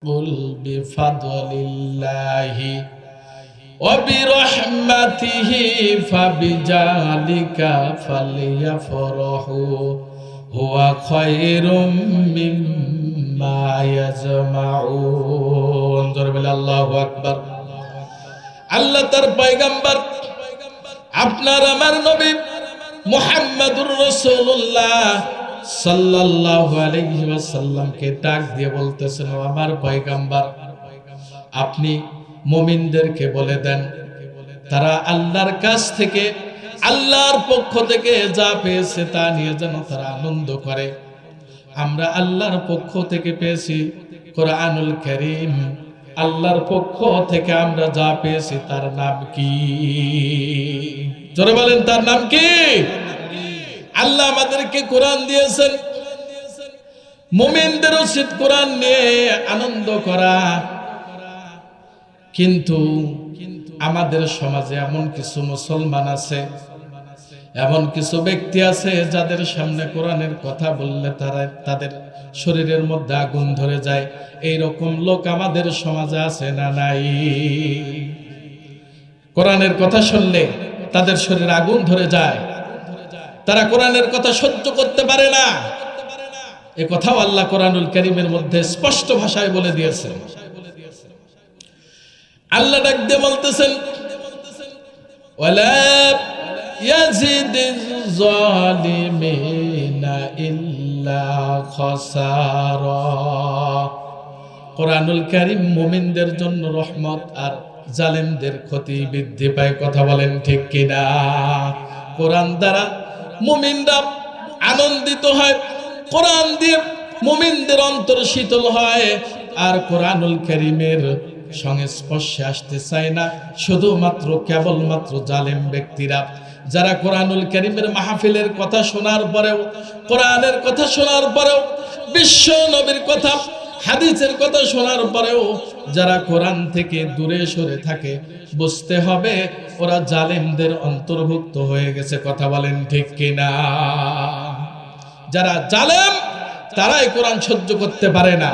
قل بفضل الله وبرحمته فبذلك فليفرحوا هو خير مما يجمعون আল্লাহু আকবার। আল্লাহ তার পয়গম্বর আপনার আমার নবী মুহাম্মদুর রাসূলুল্লাহ সাল্লাল্লাহু আলাইহি ওয়াসাল্লামকে ডাক দিয়ে বলতেছেন, ও আমার পয়গম্বর, আপনি মুমিনদেরকে বলে দেন তারা আল্লাহর কাছ থেকে, আল্লাহর পক্ষ থেকে যা পেয়েছে তা নিয়ে যেন তারা আনন্দ করে। আমরা আল্লাহর পক্ষ থেকে পেয়েছি কোরআনুল কারীম, আল্লাহর পক্ষ থেকে আমরা যা পেয়েছি তার নাম কি? জোরে বলেন, তার নাম কি? আল্লাহ আমাদেরকে কোরআন দিয়েছেন, মুমিনদের উচিত কোরআন নিয়ে আনন্দ করা। কিন্তু আমাদের সমাজে এমন কিছু মুসলমান আছে, এমন কিছু ব্যক্তি আছে যাদের সামনে কোরআনের কথা বললে তাদের শরীরের মধ্যে আগুন ধরে যায়। এইরকম লোক আমাদের সমাজে আছে না নাই? কোরআনের কথা শুনলে তাদের শরীরে আগুন ধরে যায়, তারা কোরআনের কথা সহ্য করতে পারে না। এ কথাও আল্লাহ কোরআনুল কারীমের মধ্যে স্পষ্ট ভাষায় বলে দিয়েছেন। আল্লাহ ডাক দিয়ে বলতেছেন, ওয়ালা ইয়াজিদিজ জালিমিনা ইল্লা খাসারা। কোরআনুল কারীম মুমিনদের জন্য রহমত, আর জালেমদের ক্ষতি বৃদ্ধি পায়। কথা বলেন ঠিক কিনা? কোরআন দ্বারা মুমিনরা আনন্দিত হয়, কোরআন দিয়ে মুমিনদের অন্তর শীতল হয়। আর কোরআনুল কারীমের সংস্পর্শে আসতে চায় না শুধুমাত্র কেবলমাত্র জালেম ব্যক্তিরা, যারা কোরআনুল কারীমের মাহফিলের কথা শোনার পরেও, কোরআনের কথা শোনার পরেও, বিশ্ব নবীর কথা হাদিসের কথা শোনার পরেও যারা কোরআন থেকে দূরে সরে থাকে, বুঝতে হবে ওরা জালেমদের অন্তর্ভুক্ত হয়ে গেছে। কথা বলেন ঠিক কিনা? যারা জালেম তারাই কোরআন সহ্য করতে পারে না,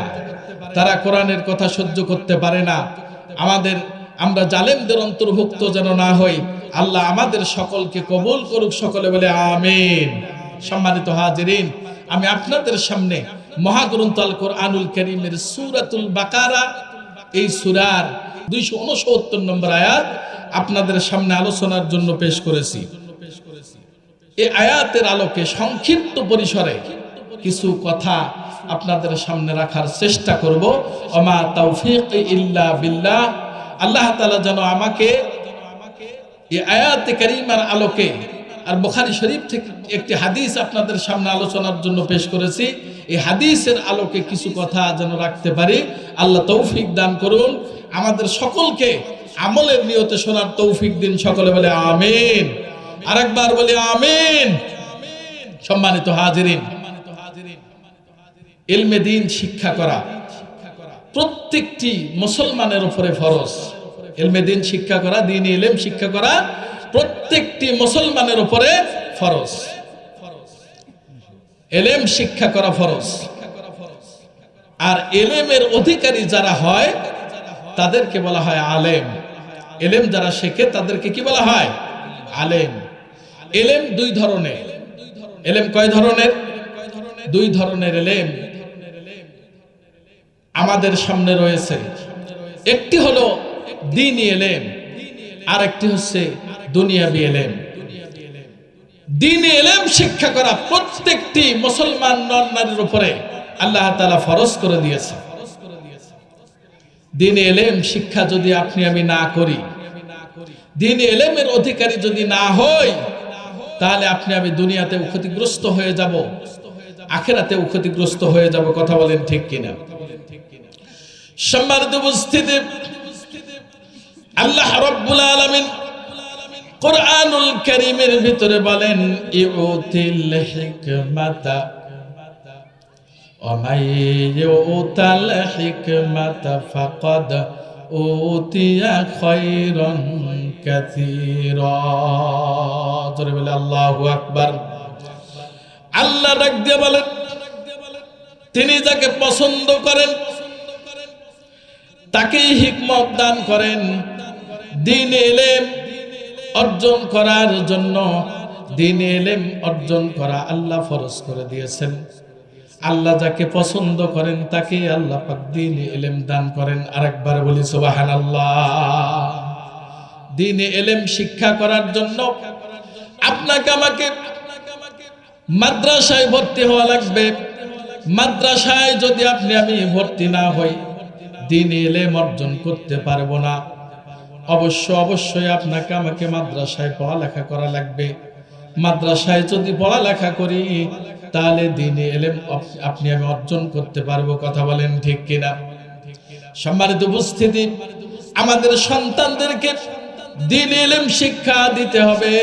তারা কোরআনের কথা সহ্য করতে পারে না। আমরা জালেমদের অন্তর্ভুক্ত যেন না হই। আল্লাহ আমাদের সকলকে কবুল করুক, সকলে বলে আমিন। সম্মানিত হাজিরিন, আমি আপনাদের সামনে মহাগ্রন্থ আল কোরআনুল কারীমের সূরাতুল বাকারা, এই সূরার 269 নম্বর আয়াত আপনাদের সামনে আলোচনার জন্য পেশ করেছি। এই আয়াতের আলোকে সংক্ষিপ্ত পরিসরে কিছু কথা আপনাদের সামনে রাখার চেষ্টা করব। ওমা তাওফীক ইল্লা বিল্লাহ। আল্লাহ তাআলা যেন আমাকে এই আয়াতে কারীমার আলোকে, আর বুখারী শরীফ থেকে একটি হাদিস আপনাদের সামনে আলোচনার জন্য পেশ করেছি, এই হাদিসের আলোকে কিছু কথা যেন রাখতে পারি। আল্লাহ তৌফিক দান করুন, আমাদের সকলকে আমলের নিয়তে শোনার তৌফিক দিন। সকলে বলে আমিন। আরেকবার বলি আমিন। সম্মানিত হাজিরিন, ইলমে দ্বীন শিক্ষা করা প্রত্যেকটি মুসলমানের উপরে ফরজ। ইলমে দ্বীন শিক্ষা করা, দ্বীনি ইলম শিক্ষা করা প্রত্যেকটি মুসলমানের উপরে ফরজ। ইলম শিক্ষা করা ফরজ। আর ইলমের অধিকারী যারা হয় তাদেরকে বলা হয় আলেম। ইলম যারা শেখে তাদেরকে কি বলা হয়? আলেম। ইলম দুই ধরনের। ইলম কয় ধরনের? দুই ধরনের ইলম আমাদের সামনে রয়েছে। একটি হলো দ্বীনি ইলম, আর একটি হচ্ছে দুনিয়াবি ইলম। দ্বীনি ইলম শিক্ষা করা প্রত্যেকটি মুসলমান নর নারীর উপরে আল্লাহ তাআলা ফরজ করে দিয়েছে। দ্বীনি ইলম শিক্ষা যদি আপনি আমি না করি, দ্বীনি ইলমের অধিকারী যদি না হই, তাহলে আপনি আমি দুনিয়াতেও ক্ষতিগ্রস্ত হয়ে যাব, আখিরাতেও ক্ষতিগ্রস্ত হয়ে যাব। কথা বলেন ঠিক কিনা? সম্মানিত উপস্থিতি, আল্লাহ রাব্বুল আলামিন কোরআনুল কারীমের ভিতরে বলেন, ইউতিল হিকমাতা ওয়া মান ইউতাল হিকমাতা ফাকাদ উতিয়া খায়রান কাসীরা। জোরে বলে আল্লাহু আকবার। আল্লাহ ডাক দিয়ে বলেন, তিনি যাকে পছন্দ করেন তাকেই হিকমত দান করেন। দ্বীন ইলম অর্জন করার জন্য, দ্বীন ইলম অর্জন করা আল্লাহ ফরজ করে দিয়েছেন। আল্লাহ যাকে পছন্দ করেন তাকে আল্লাহ পাক দ্বীন ইলম দান করেন। আরেকবার বলি সুবহানাল্লাহ। দ্বীন ইলম শিক্ষা করার জন্য আপনাকে আমাকে মাদ্রাসায় ভর্তি হওয়া লাগবে। মাদ্রাসায় যদি আমি ভর্তি না হই, দ্বীন ইলম অর্জন করতে পারবো না। অবশ্যই আপনাকে আমাকে মাদ্রাসায় পড়ালেখা করা লাগবে। মাদ্রাসায় যদি পড়ালেখা করি তাহলে দ্বীন ইলম আমি অর্জন করতে পারবো। কথা বলেন ঠিক কিনা? সম্মানিত উপস্থিতি, আমাদের সন্তানদেরকে দ্বীন ইলম শিক্ষা দিতে হবে।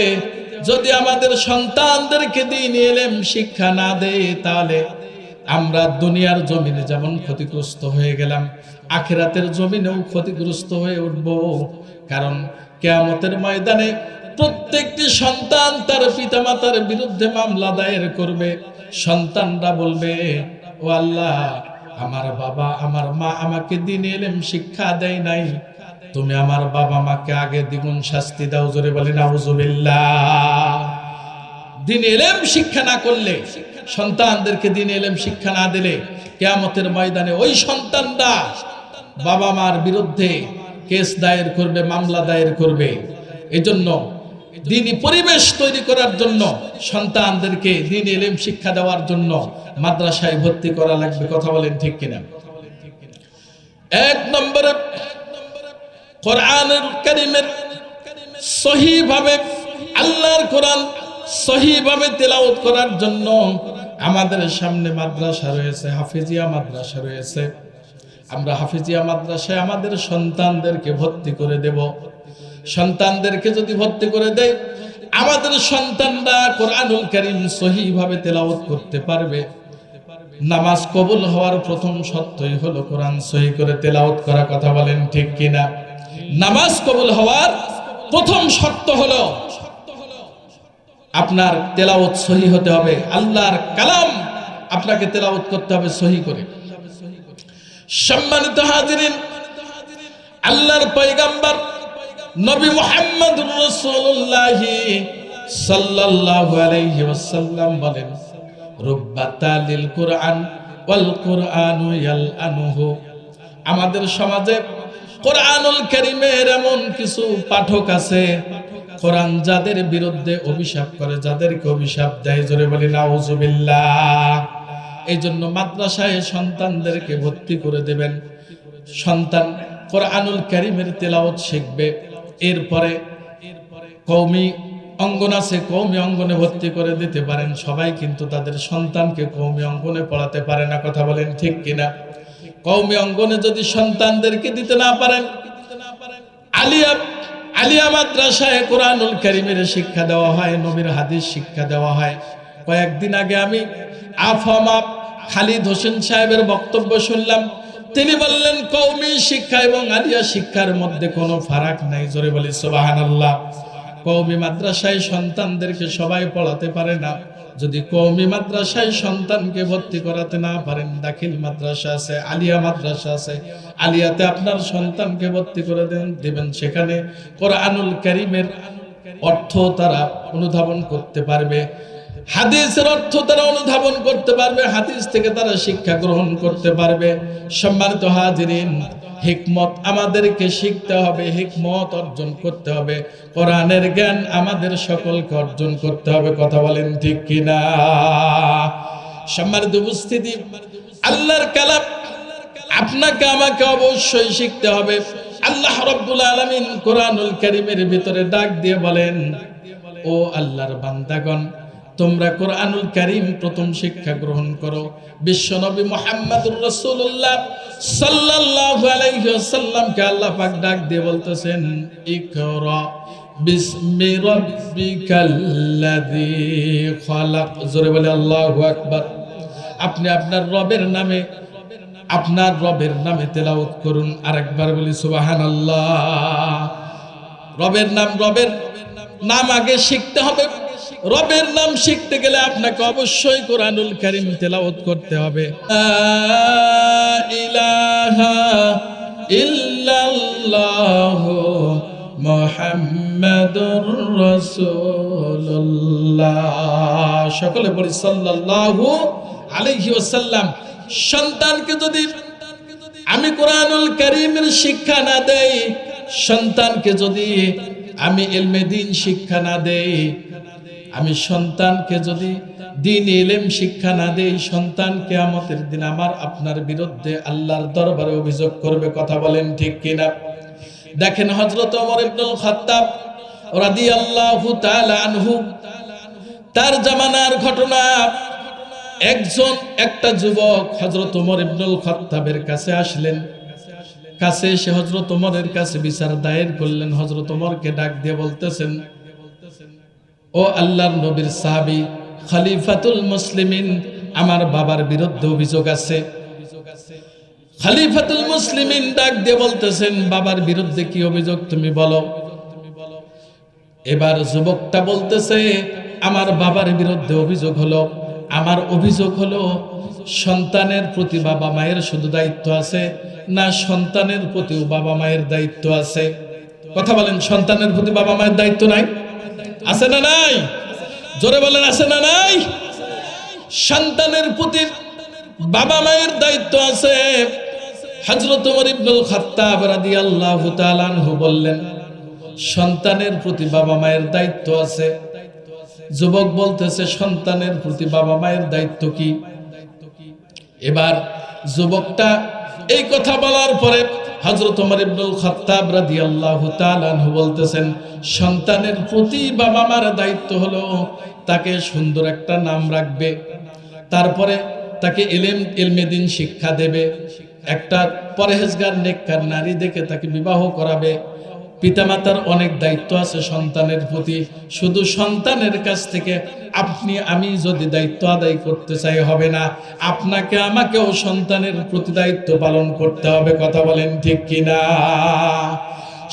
যদি আমাদের সন্তানদেরকে দ্বীন ইলম শিক্ষা না দেই তাহলে আমরা দুনিয়ার জমিনে যেমন ক্ষতিগ্রস্ত হয়ে গেলাম, আখিরাতের জমিনেও ক্ষতিগ্রস্ত হয়ে উঠব। কারণ কিয়ামতের ময়দানে প্রত্যেকটি সন্তান তার পিতামাতার বিরুদ্ধে মামলা দায়ের করবে। সন্তানরা বলবে, ও আল্লাহ, আমার বাবা আমার মা আমাকে দ্বীন ইলম শিক্ষা দেয় নাই, তুমি আমার বাবা মাকে আগে দ্বিগুণ শাস্তি দাও। জোরে বলেন নাউজুবিল্লাহ। দ্বীন ইলম শিক্ষা না করলে, সন্তানদেরকে দ্বীন ইলম শিক্ষা না দিলে কিয়ামতের ময়দানে ওই সন্তানরা বাবা মার বিরুদ্ধে কেস দায়ের করবে, মামলা দায়ের করবে। এজন্য দ্বীনি পরিবেশ তৈরি করার জন্য, সন্তানদেরকে দ্বীন ইলম শিক্ষা দেওয়ার জন্য মাদ্রাসায় ভর্তি করা লাগবে। কথা বলেন ঠিক কিনা? এক নম্বরে কোরআনুল কারীমের সহিভাবে, আল্লাহর কোরআন সহিভাবে তেলাওয়াত করার জন্য আমাদের সামনে মাদ্রাসা রয়েছে, হাফিজিয়া মাদ্রাসা রয়েছে। আমরা হাফিজিয়া মাদ্রাসায় আমাদের সন্তানদেরকে ভর্তি করে দেব। সন্তানদেরকে যদি ভর্তি করে দেয়, আমাদের সন্তানরা কোরআনুল কারীম সহিভাবে তেলাওয়াত করতে পারবে। নামাজ কবুল হওয়ার প্রথম শর্তই হলো কোরআন সহি করে তেলাওয়াত করা। কথা বলেন ঠিক কিনা? নামাজ কবুল হওয়ার প্রথম শর্ত হলো আপনার তেলাওয়াত সহি হতে হবে। আল্লাহর কালাম আপনাকে তেলাওয়াত করতে হবে সহি করে। সম্মানিত হাজিরিন, আল্লাহর পয়গম্বর নবী মুহাম্মদুর রাসূলুল্লাহ সাল্লাল্লাহু আলাইহি ওয়াসাল্লাম বলেন, রুব্বা তালিল কুরআন ওয়াল কুরআনু ইয়ালআনুহু। আমাদের সমাজে কোরআনুল কারীমের এমন কিছু পাঠক আছে, কোরআন যাদের বিরুদ্ধে অভিশাপ করে, যাদেরকে অভিশাপ দেয়। জোরে বলি নাউজুবিল্লাহ। এই জন্য মাদ্রাসায় সন্তানদেরকে ভর্তি করে দেবেন। সন্তান কোরআনুল কারীমের তেলাওয়াত শিখবে। এরপরে কওমি অঙ্গন আছে, কওমি অঙ্গনে ভর্তি করে দিতে পারেন। সবাই কিন্তু তাদের সন্তানকে কওমি অঙ্গনে পড়াতে পারে না। কথা বলেন ঠিক কিনা? কওমি অঙ্গনে যদি সন্তানদেরকে দিতে না পারেন, আলিয়া মাদ্রাসায় কোরআনুল কারীমের শিক্ষা দেওয়া হয়, নবীর হাদিস শিক্ষা দেওয়া হয়। কয়েকদিন আগে আমি আফামা খালিদ হোসেন সাহেবের বক্তব্য শুনলাম। তিনি বললেন, কওমি শিক্ষা এবং আলিয়া শিক্ষার মধ্যে কোনো ফারাক নাই। জোরে বলি সুবহানাল্লাহ। কওমি মাদ্রাসায় সন্তানদেরকে সবাই পড়াতে পারে না। যদি কওমি মাদ্রাসায় সন্তানকে ভর্তি করাতে না পারেন, দাখিল মাদ্রাসা আছে, আলিয়া মাদ্রাসা আছে। আলিয়াতে আপনার সন্তানকে ভর্তি করে দিবেন। সেখানে কোরআনুল কারীমের অর্থ তারা অনুধাবন করতে পারবে, হাদিসের অর্থ তারা অনুধাবন করতে পারবে, হাদিস থেকে তারা শিক্ষা গ্রহণ করতে পারবে। সম্মানিত হাজিরিন, হিকমত আমাদেরকে শিখতে হবে, হিকমত অর্জন করতে হবে। কোরআনের জ্ঞান আমাদের সকলকে অর্জন করতে হবে। কথা বলেন ঠিক কিনা? সম্মানিত উপস্থিতি, আল্লাহর কালাম আপনাকে আমাকে অবশ্যই শিখতে হবে। আল্লাহ রাব্বুল আলামিন কোরআনুল কারীমের ভিতরে ডাক দিয়ে বলেন, ও আল্লাহর বান্দাগণ, তোমরা কোরআনুল কারীম প্রথম শিক্ষা গ্রহণ করো। বিশ্বনবী মুহাম্মদুর রাসূলুল্লাহ সাল্লাল্লাহু আলাইহি ওয়াসাল্লামকে আল্লাহ পাক ডাক দিয়ে বলতেছেন, ইকরা বিসমি রাব্বিকাল্লাযী খালাক। জোরে বলে আল্লাহু আকবার। আপনি আপনার রবের নামে তেলাওয়াত করুন। আরেকবার বলি সুবহানাল্লাহ। রবের নাম আগে শিখতে হবে। রবের নাম শিখতে গেলে আপনাকে অবশ্যই কোরআনুল কারীম তেলাওয়াত করতে হবে। লা ইলাহা ইল্লাল্লাহু মুহাম্মাদুর রাসূলুল্লাহ। সকলে বলি সাল্লাল্লাহু আলাইহি ওয়াসাল্লাম। সন্তানকে যদি আমি কোরআনুল কারীমের শিক্ষা না দেই, সন্তানকে যদি আমি ইলমে দ্বীন শিক্ষা না দেই, আমি সন্তানকে যদি দ্বীন ইলম শিক্ষা না দেই, সন্তান কিয়ামতের দিন আমার আপনার বিরুদ্ধে আল্লাহর দরবারে অভিযোগ করবে। কথা বলেন ঠিক কিনা? দেখেন হযরত ওমর ইবনুল খাত্তাব রাদিয়াল্লাহু তাআলা আনহু, তার জামানার ঘটনা। একটা যুবক হযরত ওমর ইবনুল খাত্তাবের কাছে আসলেন। কাছে এসে হযরত ওমরের কাছে বিচার দায়ের করলেন। হযরত ওমরকে ডাক দিয়ে বলতেছেন, ও আল্লাহর নবীর সাহাবী খলিফাতুল মুসলিমিন, আমার বাবার বিরুদ্ধে অভিযোগ আছে। খলিফাতুল মুসলিমিন ডাক দিয়ে বলতেছেন, বাবার বিরুদ্ধে কি অভিযোগ তুমি বলো। এবার যুবকটা বলতেছে, আমার বাবার বিরুদ্ধে অভিযোগ হলো, আমার অভিযোগ হলো সন্তানের প্রতি বাবা মায়ের শুধু দায়িত্ব আছে না সন্তানের প্রতিও বাবা মায়ের দায়িত্ব আছে? কথা বলেন, সন্তানের প্রতি বাবা মায়ের দায়িত্ব নাই? আছে না নাই? জোরে বলেন, আছে না নাই? সন্তানের প্রতি বাবা মায়ের দায়িত্ব আছে। হযরত ওমর ইবনুল খাত্তাব রাদিয়াল্লাহু তাআলা আনহু বললেন, সন্তানের প্রতি বাবা মায়ের দায়িত্ব আছে। যুবক বলতেছে, সন্তানের প্রতি বাবা মায়ের দায়িত্ব কি? এবার যুবকটা এই কথা বলার পরে হযরত ওমর ইবনুল খাত্তাব রাদিয়াল্লাহু তাআলা আনহু বলতেছেন, সন্তানের প্রতি বাবা মার দায়িত্ব হলো তাকে সুন্দর একটা নাম রাখবে, তারপরে তাকে ইলমে দ্বীন শিক্ষা দেবে, একটা পরহেজগার নেককার নারী দেখে তাকে বিবাহ করাবে। পিতামাতার অনেক দায়িত্ব আছে সন্তানের প্রতি। শুধু সন্তানের কাছ থেকে আপনি আমি যদি দায়িত্ব আদায় করতে চাই হবে না, আপনাকে আমাকেও সন্তানের প্রতি দায়িত্ব পালন করতে হবে। কথা বলেন ঠিক কিনা?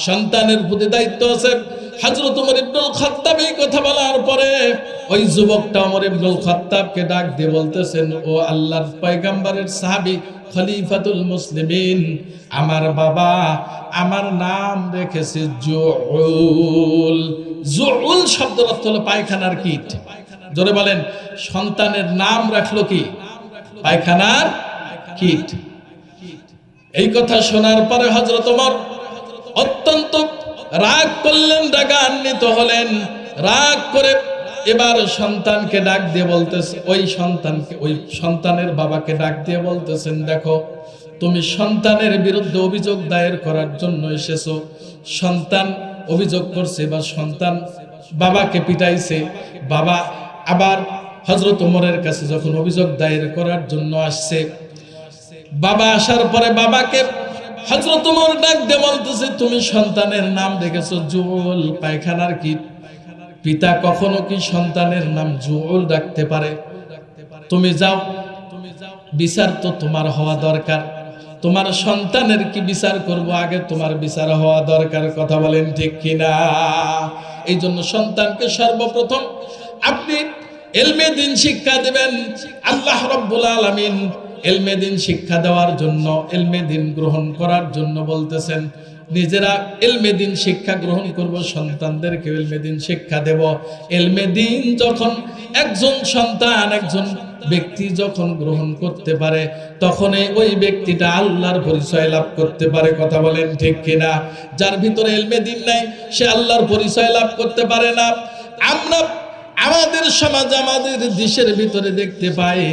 সন্তানের প্রতি দায়িত্ব আছে। হযরত ওমর ইবনুল খাত্তাব এই কথা বলার পরে ওই যুবকটা ওমর ইবনুল খাত্তাবকে ডাক দিয়ে বলতেছেন, ও আল্লাহর পয়গম্বরের সাহাবী খলিফাতুল মুসলিমিন, আমার বাবা আমার নাম রেখেছে জুউল। জুউল শব্দের অর্থ হলো পায়খানার কীট। জোরে বলেন, সন্তানের নাম রাখলো কি? পায়খানার কীট। এই কথা শোনার পরে হযরত ওমর অত্যন্ত রাগ করলেন, রাগান্বিত হলেন। রাগ করে এবার সন্তানকে ডাক দিয়ে বলতেছে, ওই সন্তানের বাবাকে ডাক দিয়ে বলতেছেন, দেখো তুমি সন্তানের বিরুদ্ধে অভিযোগ দায়ের করার জন্য এসেছো। সন্তান অভিযোগ করছে বা সন্তান বাবাকে পিটাইছে। বাবা আবার হযরত ওমরের কাছে যখন অভিযোগ দায়ের করার জন্য আসছে, বাবা আসার পরে বাবাকে হযরত ওমর ডাক দিয়ে বলতেছে, তুমি সন্তানের নাম রেখেছো জুউল, পায়খানার কীট। পিতা কখনো কি সন্তানের নাম জুউল রাখতে পারে? তুমি যাও, বিচার তো তোমার হওয়া দরকার। তোমার সন্তানের কি বিচার করব, আগে তোমার বিচার হওয়া দরকার। কথা বলেন ঠিক কিনা? এই জন্য সন্তানকে সর্বপ্রথম আপনি ইলমে দ্বীন শিক্ষা দিবেন। আল্লাহ রাব্বুল আলামিন ইলমে দ্বীন শিক্ষা দেওয়ার জন্য, ইলমে দ্বীন গ্রহণ করার জন্য বলতেছেন, নিজেরা ইলমে দ্বীন শিক্ষা গ্রহণ করব, সন্তানদেরকে ইলমে দ্বীন শিক্ষা দেব। ইলমে দ্বীন যখন একজন সন্তান, একজন ব্যক্তি যখন গ্রহণ করতে পারে, তখন ওই ব্যক্তিটা আল্লাহর পরিচয় লাভ করতে পারে। কথা বলেন ঠিক কিনা? যার ভিতরে ইলমে দ্বীন নাই, সে আল্লাহর পরিচয় লাভ করতে পারে না। আমরা আমাদের সমাজ, আমাদের দেশের ভিতরে দেখতে পাই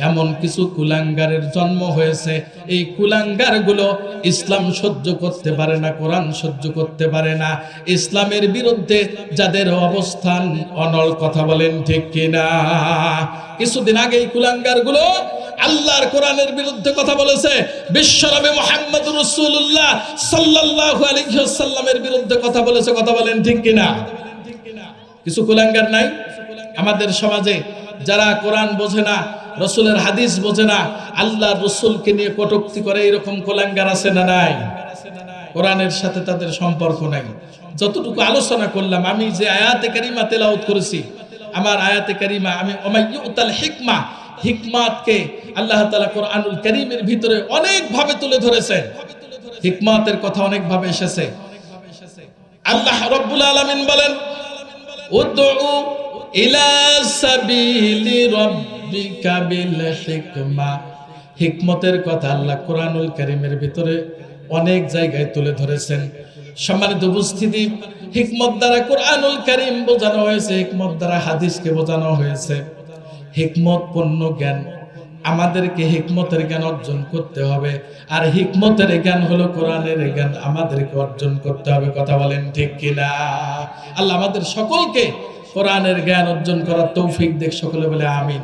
এমন কিছু কুলাঙ্গারের জন্ম হয়েছে। এই কুলাঙ্গার গুলো ইসলাম সহ্য করতে পারে না, কোরআন সহ্য করতে পারে না। ইসলামের বিরুদ্ধে যাদের অবস্থান অনল। কথা বলেন ঠিক কিনা? কিছুদিন আগে এই কুলাঙ্গার গুলো আল্লাহর কোরআনের বিরুদ্ধে কথা বলেছে। বিশ্বনবী মুহাম্মদুর রাসূলুল্লাহ সাল্লাল্লাহু আলাইহি ওয়াসাল্লামের বিরুদ্ধে কথা বলেছে। কথা বলেন ঠিক কিনা? কিছু কুলাঙ্গার নাই আমাদের সমাজে, যারা কোরআন বোঝে না, রাসূলের হাদিস বোঝে না, আল্লাহর রাসূলকে নিয়ে কটূক্তি করে, এরকম কুলাঙ্গার আছে না নাই? কোরআনের সাথে তাদের সম্পর্ক নাই। যতটুকু আলোচনা করলাম, আমি যে আয়াতে কারিমা তেলাওয়াত করেছি, আমার আয়াতে কারিমা আমি ওমাইয়ুতাল হিকমা, হিকমাতকে আল্লাহ তাআলা কোরআনুল কারীমের ভিতরে অনেক ভাবে তুলে ধরেছেন। হিকমতের কথা অনেক ভাবে এসেছে। আল্লাহ রাব্বুল আলামিন বলেন, উদউ ইলা সাবিলি রাব্বিকা বিল হিকমা। হিকমতের কথা আল্লাহ কোরআনুল কারীমের ভিতরে অনেক জায়গায় তুলে ধরেছেন। সম্মানিত উপস্থিতি, হিকমত দ্বারা কোরআনুল কারীম বোঝানো হয়েছে, হিকমত দ্বারা হাদিসকে বোঝানো হয়েছে। হিকমত পূর্ণ জ্ঞান, আমাদেরকে হিকমতের জ্ঞান অর্জন করতে হবে। আর হিকমতের জ্ঞান হলো কোরআনের জ্ঞান, আমাদেরকে অর্জন করতে হবে। কথা বলেন ঠিক কিনা? আল্লাহ আমাদের সকলকে কোরআনের জ্ঞান অর্জন করার তৌফিক দেখ। সকলে বলে আমিন।